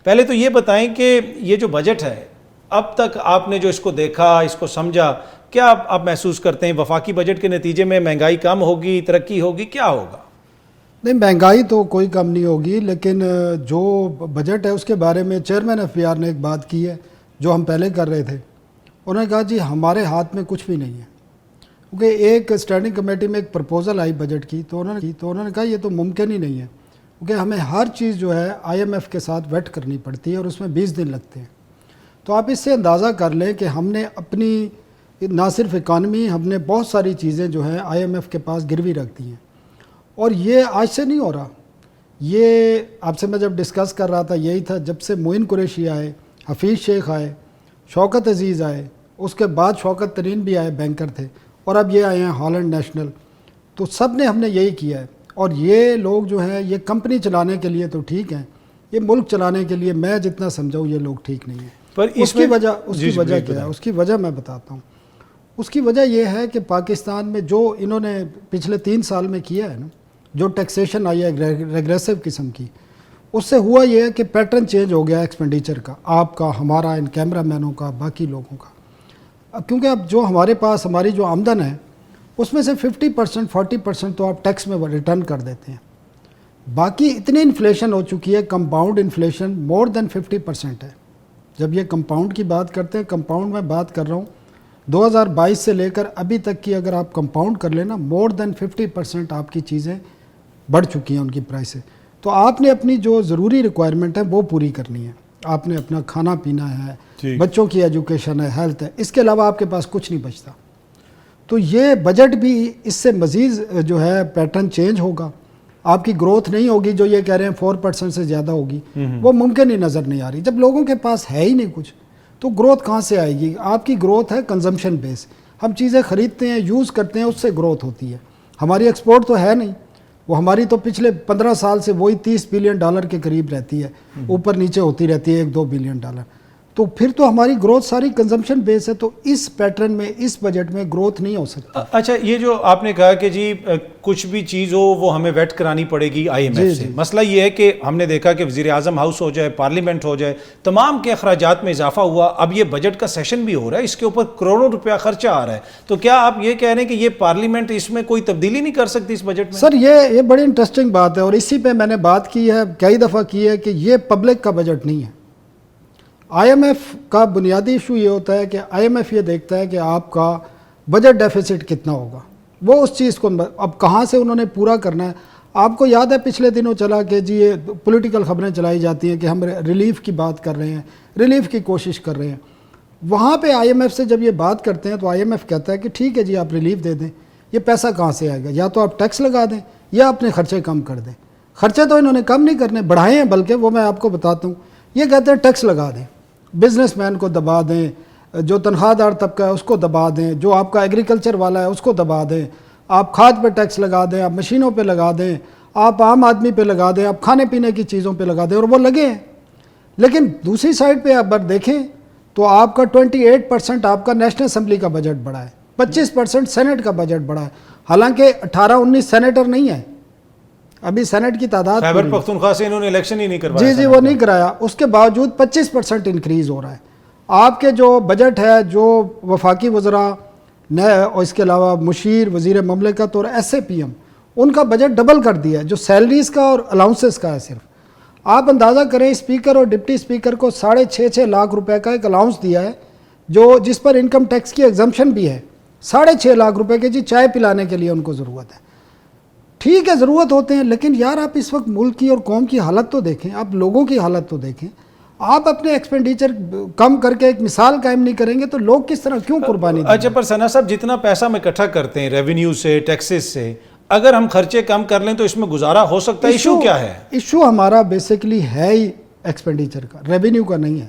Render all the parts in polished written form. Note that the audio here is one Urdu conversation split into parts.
پہلے تو یہ بتائیں کہ یہ جو بجٹ ہے اب تک آپ نے جو اس کو دیکھا، اس کو سمجھا، کیا آپ محسوس کرتے ہیں وفاقی بجٹ کے نتیجے میں مہنگائی کم ہوگی، ترقی ہوگی، کیا ہوگا؟ نہیں، مہنگائی تو کوئی کم نہیں ہوگی، لیکن جو بجٹ ہے اس کے بارے میں چیئرمین ایف پی آر نے ایک بات کی ہے جو ہم پہلے کر رہے تھے. انہوں نے کہا جی ہمارے ہاتھ میں کچھ بھی نہیں ہے، کیونکہ ایک اسٹینڈنگ کمیٹی میں ایک پرپوزل آئی بجٹ کی تو انہوں نے کہا یہ تو ممکن ہی نہیں ہے، کیونکہ ہمیں ہر چیز جو ہے آئی ایم ایف کے ساتھ ویٹ کرنی پڑتی ہے اور اس میں 20 دن لگتے ہیں. تو آپ اس سے اندازہ کر لیں کہ ہم نے اپنی نہ صرف اکانومی، ہم نے بہت ساری چیزیں جو ہیں آئی ایم ایف کے پاس گروی رکھ دی ہیں. اور یہ آج سے نہیں ہو رہا، یہ آپ سے میں جب ڈسکس کر رہا تھا یہی تھا جب سے معین قریشی آئے، حفیظ شیخ آئے، شوکت عزیز آئے، اس کے بعد شوکت ترین بھی آئے، بینکر تھے، اور اب یہ آئے ہیں ہالینڈ نیشنل. تو سب نے ہم نے یہی کیا ہے. اور یہ لوگ جو ہیں یہ کمپنی چلانے کے لیے تو ٹھیک ہیں، یہ ملک چلانے کے لیے میں جتنا سمجھاؤں یہ لوگ ٹھیک نہیں ہیں. پر اس کی وجہ کیا ہے؟ اس کی وجہ میں بتاتا ہوں. اس کی وجہ یہ ہے کہ پاکستان میں جو انہوں نے پچھلے 3 سال میں کیا ہے نا، جو ٹیکسیشن آئی ہے ریگریسو قسم کی، اس سے ہوا یہ ہے کہ پیٹرن چینج ہو گیا ایکسپینڈیچر کا، آپ کا، ہمارا، ان کیمرہ مینوں کا، باقی لوگوں کا. اب کیونکہ اب جو ہمارے پاس ہماری جو آمدن ہے اس میں سے 50% 40% تو آپ ٹیکس میں ریٹرن کر دیتے ہیں. باقی اتنی انفلیشن ہو چکی ہے، کمپاؤنڈ انفلیشن مور دین 50% ہے. جب یہ کمپاؤنڈ کی بات کرتے ہیں، کمپاؤنڈ میں بات کر رہا ہوں 2022 سے لے کر ابھی تک کی، اگر آپ کمپاؤنڈ کر لینا مور دین 50% آپ کی چیزیں بڑھ چکی ہیں ان کی پرائسیں. تو آپ نے اپنی جو ضروری ریکوائرمنٹ ہے وہ پوری کرنی ہے. آپ نے اپنا کھانا پینا ہے، بچوں کی ایجوکیشن ہے، ہیلتھ ہے، اس کے علاوہ آپ کے پاس کچھ نہیں بچتا. تو یہ بجٹ بھی اس سے مزید جو ہے پیٹرن چینج ہوگا. آپ کی گروتھ نہیں ہوگی جو یہ کہہ رہے ہیں 4% سے زیادہ ہوگی، وہ ممکن ہی نظر نہیں آ رہی. جب لوگوں کے پاس ہے ہی نہیں کچھ تو گروتھ کہاں سے آئے گی؟ آپ کی گروتھ ہے کنزمپشن بیس، ہم چیزیں خریدتے ہیں، یوز کرتے ہیں، اس سے گروتھ ہوتی ہے. ہماری ایکسپورٹ تو ہے نہیں، وہ ہماری تو پچھلے 15 سال سے وہی $30 بلین کے قریب رہتی ہے، اوپر نیچے ہوتی رہتی ہے $1-2 بلین. تو پھر تو ہماری گروتھ ساری کنزمپشن بیس ہے. تو اس پیٹرن میں اس بجٹ میں گروتھ نہیں ہو سکتی. اچھا، یہ جو آپ نے کہا کہ جی کچھ بھی چیز ہو وہ ہمیں ویٹ کرانے پڑے گی آئی ایم ایف سے، مسئلہ یہ ہے کہ ہم نے دیکھا کہ وزیر اعظم ہاؤس ہو جائے، پارلیمنٹ ہو جائے، تمام کے اخراجات میں اضافہ ہوا. اب یہ بجٹ کا سیشن بھی ہو رہا ہے، اس کے اوپر کروڑوں روپیہ خرچہ آ رہا ہے. تو کیا آپ یہ کہہ رہے ہیں کہ یہ پارلیمنٹ اس میں کوئی تبدیلی نہیں کر سکتی اس بجٹ میں؟ سر یہ بڑی انٹرسٹنگ بات ہے، اور اسی پہ میں نے بات کی ہے، کئی دفعہ کی ہے، کہ یہ پبلک کا بجٹ نہیں ہے. آئی ایم ایف کا بنیادی ایشو یہ ہوتا ہے کہ آئی ایم ایف یہ دیکھتا ہے کہ آپ کا بجٹ ڈیفیسٹ کتنا ہوگا. وہ اس چیز کو اب کہاں سے انہوں نے پورا کرنا ہے. آپ کو یاد ہے پچھلے دنوں چلا کہ جی یہ پولیٹیکل خبریں چلائی جاتی ہیں کہ ہم ریلیف کی بات کر رہے ہیں، ریلیف کی کوشش کر رہے ہیں. وہاں پہ آئی ایم ایف سے جب یہ بات کرتے ہیں تو آئی ایم ایف کہتا ہے کہ ٹھیک ہے جی آپ ریلیف دے دیں، یہ پیسہ کہاں سے آئے گا؟ یا تو آپ ٹیکس لگا دیں یا اپنے خرچے کم کر دیں. خرچے تو انہوں نے کم نہیں کرنے، بڑھائے ہیں، بلکہ وہ میں آپ کو بتاتا ہوں. یہ کہتے ہیں ٹیکس لگا دیں، بزنس مین کو دبا دیں، جو تنخواہ دار طبقہ ہے اس کو دبا دیں، جو آپ کا ایگریکلچر والا ہے اس کو دبا دیں، آپ کھاد پہ ٹیکس لگا دیں، آپ مشینوں پہ لگا دیں، آپ عام آدمی پہ لگا دیں، آپ کھانے پینے کی چیزوں پہ لگا دیں، اور وہ لگے ہیں. لیکن دوسری سائڈ پہ آپ دیکھیں تو آپ کا 28% آپ کا نیشنل اسمبلی کا بجٹ بڑھا ہے، 25% سینٹ کا بجٹ بڑھا ہے. حالانکہ 18-19 سینیٹر نہیں ہے، ابھی سینٹ کی تعداد خیبر پختونخوا سے انہوں نے الیکشن ہی نہیں کروایا. جی وہ نہیں کرایا. اس کے باوجود 25% انکریز ہو رہا ہے. آپ کے جو بجٹ ہے، جو وفاقی وزراء اور اس کے علاوہ مشیر، وزیر مملکت اور ایس اے پی ایم، ان کا بجٹ ڈبل کر دیا ہے، جو سیلریز کا اور الاؤنسز کا ہے. صرف آپ اندازہ کریں، اسپیکر اور ڈپٹی اسپیکر کو 6.5 لاکھ روپے کا ایک الاؤنس دیا ہے، جس پر انکم ٹیکس کی ایگزمپشن بھی ہے. 6.5 لاکھ روپے کے، جی چائے پلانے کے لیے ان کو ضرورت ہے. ٹھیک ہے ضرورت ہوتے ہیں، لیکن یار آپ اس وقت ملک کی اور قوم کی حالت تو دیکھیں، آپ لوگوں کی حالت تو دیکھیں. آپ اپنے ایکسپینڈیچر کم کر کے ایک مثال قائم نہیں کریں گے تو لوگ کس طرح کیوں قربانی دیں؟ اچھا، پر ثنا صاحب جتنا پیسہ ہم اکٹھا کرتے ہیں ریونیو سے، ٹیکسز سے، اگر ہم خرچے کم کر لیں تو اس میں گزارا ہو سکتا ہے. ایشو کیا ہے؟ ایشو ہمارا بیسیکلی ہے ہی ایکسپینڈیچر کا، ریونیو کا نہیں ہے.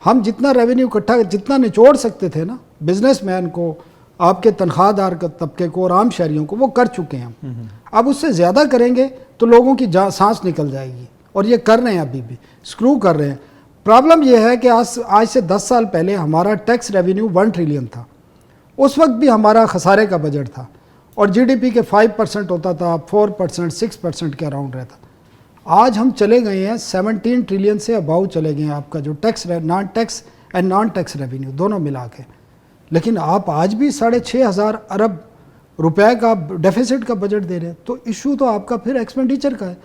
ہم جتنا ریونیو اکٹھا جتنا نچوڑ سکتے تھے نا، بزنس مین کو، آپ کے تنخواہ دار طبقے کو اور عام شہریوں کو، وہ کر چکے ہیں ہم. اب اس سے زیادہ کریں گے تو لوگوں کی سانس نکل جائے گی، اور یہ کر رہے ہیں، ابھی بھی اسکرو کر رہے ہیں. پرابلم یہ ہے کہ آج سے 10 سال پہلے ہمارا ٹیکس ریونیو 1 ٹریلین تھا. اس وقت بھی ہمارا خسارے کا بجٹ تھا، اور جی ڈی پی کے 5% ہوتا تھا، 4% 6% کے اراؤنڈ رہتا. آج ہم چلے گئے ہیں 17 ٹریلین سے اباؤ چلے گئے ہیں آپ کا جو tax non tax and non tax revenue دونوں ملا کے. لیکن آپ آج بھی 6,500 ارب روپے کا ڈیفیسٹ کا بجٹ دے رہے ہیں. تو ایشو تو آپ کا پھر ایکسپینڈیچر کا ہے.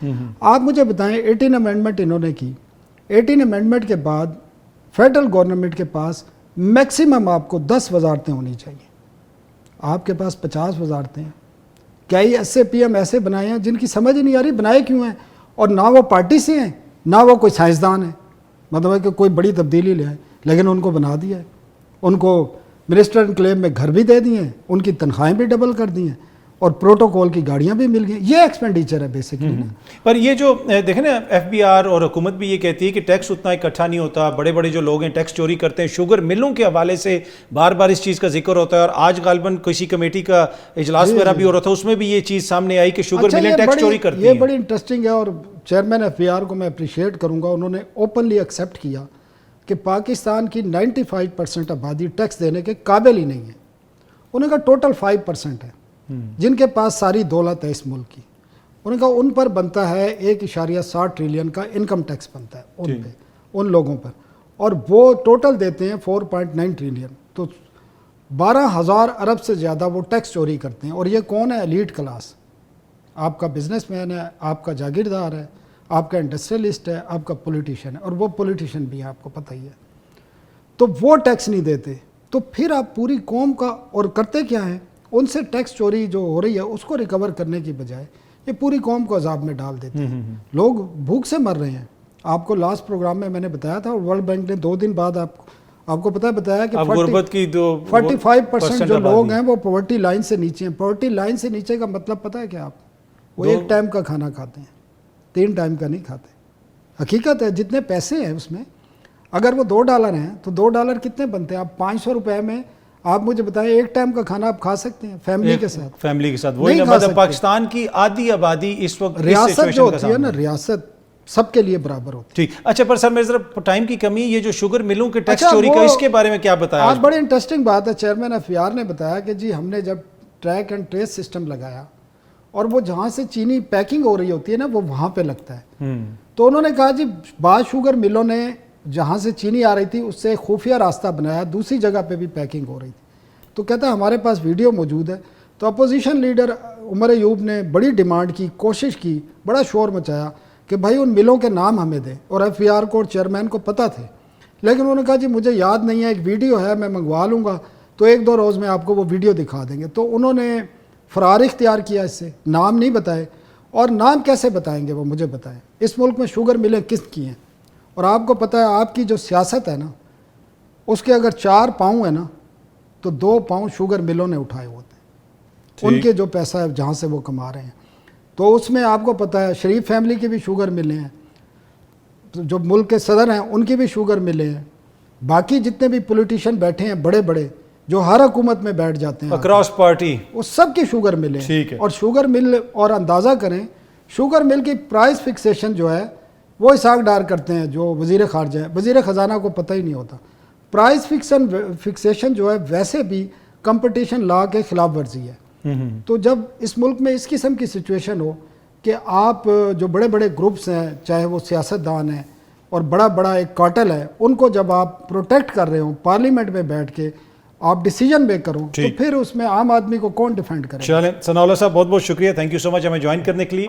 آپ مجھے بتائیں 18 امینڈمنٹ انہوں نے کی, 18 امینڈمنٹ کے بعد فیڈرل گورنمنٹ کے پاس میکسیمم آپ کو 10 وزارتیں ہونی چاہیے, آپ کے پاس 50 وزارتیں ہیں. کیا یہ ایس اے پی ایم ایسے بنائے ہیں جن کی سمجھ نہیں آ رہی بنائے کیوں ہیں, اور نہ وہ پارٹی سے ہیں نہ وہ کوئی سائنسدان ہے, مطلب ہے کہ کوئی بڑی تبدیلی لے آئے, لیکن ان کو بنا دیا ہے. ان کو منسٹر انکلیو میں گھر بھی دے دیے ہیں, ان کی تنخواہیں بھی ڈبل کر دی ہیں, اور پروٹوکول کی گاڑیاں بھی مل گئی. یہ ایکسپینڈیچر ہے بیسکلی. پر یہ جو دیکھیں نا ایف بی آر اور حکومت بھی یہ کہتی ہے کہ ٹیکس اتنا اکٹھا نہیں ہوتا, بڑے بڑے جو لوگ ہیں ٹیکس چوری کرتے ہیں. شوگر ملوں کے حوالے سے بار بار اس چیز کا ذکر ہوتا ہے, اور آج غالباً کسی کمیٹی کا اجلاس وغیرہ بھی ہو رہا تھا, اس میں بھی یہ چیز سامنے آئی کہ شوگر ملیں ٹیکس چوری کرتی ہیں. یہ بڑی انٹرسٹنگ ہے, اور چیئرمین ایف بی آر کو میں اپریشیٹ کروں گا, انہوں نے اوپنلی ایکسیپٹ کیا کہ پاکستان کی 95% آبادی ٹیکس دینے کے قابل ہی نہیں ہے. انہوں نے کہا ٹوٹل 5% ہے جن کے پاس ساری دولت ہے اس ملک کی. انہوں نے کہا ان پر بنتا ہے 1.60 ٹریلین کا انکم ٹیکس بنتا ہے ان پہ, ان لوگوں پر, اور وہ ٹوٹل دیتے ہیں 4.9 ٹریلین. تو 12,000 ارب سے زیادہ وہ ٹیکس چوری کرتے ہیں. اور یہ کون ہے؟ Elite class. آپ کا بزنس مین ہے, آپ کا جاگیردار ہے, آپ کا انڈسٹریلسٹ ہے, آپ کا پولیٹیشین ہے, اور وہ پولیٹیشین بھی ہے, آپ کو پتہ ہی ہے. تو وہ ٹیکس نہیں دیتے, تو پھر آپ پوری قوم کا, اور کرتے کیا ہیں, ان سے ٹیکس چوری جو ہو رہی ہے اس کو ریکور کرنے کی بجائے یہ پوری قوم کو عذاب میں ڈال دیتے ہیں. لوگ بھوک سے مر رہے ہیں. آپ کو لاسٹ پروگرام میں نے بتایا تھا, ورلڈ بینک نے 2 دن بعد آپ کو پتہ ہے بتایا کہ 45% جو لوگ ہیں وہ پاورٹی لائن سے نیچے ہیں. پاورٹی لائن سے نیچے کا مطلب پتہ ہے کیا آپ, وہ 1 ٹائم کا کھانا کھاتے ہیں, 3 ٹائم کا نہیں کھاتے. حقیقت ہے جتنے پیسے ہیں اس میں, اگر وہ $2 ہیں تو $2 کتنے بنتے ہیں؟ آپ 500 روپے میں آپ مجھے بتائیں 1 ٹائم کا کھانا آپ کھا سکتے ہیں فیملی کے ساتھ؟ فیملی کے ساتھ وہی مطلب پاکستان کی آدھی آبادی اس وقت ریاست جو ہوتی ہے نا, ریاست سب کے لیے برابر ہوتی ہے. ٹھیک. اچھا پر سر میرے ذرا ٹائم کی کمی, یہ جو شوگر ملوں کے ٹیکس چوری کا اس کے بارے میں کیا بتایا؟ آج بڑی انٹرسٹنگ بات ہے, چیئرمین ایف بی آر نے بتایا کہ جی ہم نے جب ٹریک اینڈ ٹریس سسٹم لگایا, اور وہ جہاں سے چینی پیکنگ ہو رہی ہوتی ہے نا وہ وہاں پہ لگتا ہے. تو انہوں نے کہا جی بعض شوگر ملوں نے جہاں سے چینی آ رہی تھی اس سے خفیہ راستہ بنایا, دوسری جگہ پہ بھی پیکنگ ہو رہی تھی. تو کہتا ہے ہمارے پاس ویڈیو موجود ہے. تو اپوزیشن لیڈر عمر ایوب نے بڑی ڈیمانڈ کی, کوشش کی, بڑا شور مچایا کہ بھائی ان ملوں کے نام ہمیں دیں, اور ایف بی آر کو اور چیئرمین کو پتہ تھے, لیکن انہوں نے کہا جی مجھے یاد نہیں ہے, ایک ویڈیو ہے میں منگوا لوں گا, تو 1-2 روز میں آپ کو وہ ویڈیو دکھا دیں گے. تو انہوں نے فرار اختیار کیا, اس سے نام نہیں بتائے. اور نام کیسے بتائیں گے وہ مجھے بتائیں. اس ملک میں شوگر ملیں کس کی ہیں؟ اور آپ کو پتہ ہے آپ کی جو سیاست ہے نا, اس کے اگر 4 پاؤں ہیں نا تو 2 پاؤں شوگر ملوں نے اٹھائے ہوتے ہیں, ان کے جو پیسہ ہے جہاں سے وہ کما رہے ہیں. تو اس میں آپ کو پتہ ہے شریف فیملی کے بھی شوگر ملے ہیں, جو ملک کے صدر ہیں ان کی بھی شوگر ملے ہیں, باقی جتنے بھی پولیٹیشین بیٹھے ہیں بڑے بڑے جو ہر حکومت میں بیٹھ جاتے ہیں اکراس پارٹی, وہ سب کی شوگر ملے ہیں. اور شوگر مل, اور اندازہ کریں شوگر مل کی پرائز فکسیشن جو ہے وہ اسحاق ڈار کرتے ہیں جو وزیر خارجہ ہے, وزیر خزانہ کو پتہ ہی نہیں ہوتا. پرائز فکسیشن جو ہے ویسے بھی کمپٹیشن لا کے خلاف ورزی ہے. تو جب اس ملک میں اس قسم کی سچویشن ہو کہ آپ جو بڑے بڑے گروپس ہیں, چاہے وہ سیاستدان ہیں اور بڑا بڑا ایک کارٹل ہے, ان کو جب آپ پروٹیکٹ کر رہے ہوں پارلیمنٹ میں بیٹھ کے, آپ ڈیسیجن میک کرو, تو پھر اس میں عام آدمی کو کون ڈیفینڈ کرے؟ چلیں ثناء اللہ صاحب بہت بہت شکریہ, تھینک یو سو مچ ہمیں جوائن کرنے کے لیے.